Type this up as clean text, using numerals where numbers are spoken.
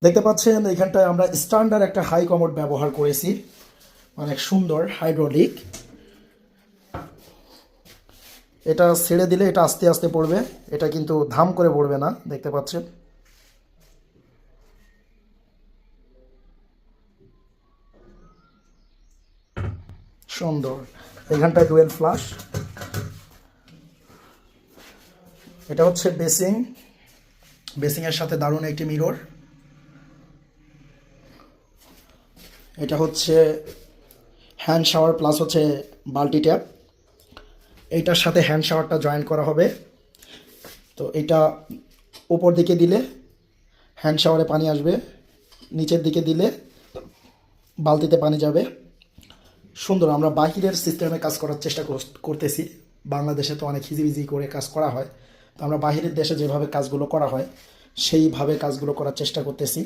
দেখতে পাচ্ছেন এখানটায় আমরা স্ট্যান্ডার্ড একটা হাই কমোড ব্যবহার করেছি, অনেক সুন্দর হাইড্রোলিক। এটা ছেড়ে দিলে এটা আস্তে আস্তে পড়বে, এটা কিন্তু ধাম করে পড়বে না, দেখতে পাচ্ছেন। সুন্দর। এখানটায় ডুয়েল ফ্লাশ। এটা হচ্ছে বেসিং, বেসিংয়ের সাথে দারুণ একটি মিরর। এটা হচ্ছে হ্যান্ড শাওয়ার প্লাস হচ্ছে বাল্টি ট্যাপ। এইটার সাথে হ্যান্ড শাওয়ারটা জয়েন করা হবে। তো এটা উপর দিকে দিলে হ্যান্ড শাওয়ারে পানি আসবে, নিচের দিকে দিলে বালতিতে পানি যাবে। সুন্দর। আমরা বাহিরের সিস্টেমে কাজ করার চেষ্টা করতেছি। বাংলাদেশে তো অনেক হিজিবিজি করে কাজ করা হয়, তো আমরা বাহিরের দেশে যেভাবে কাজগুলো করা হয় সেইভাবে কাজগুলো করার চেষ্টা করতেছি।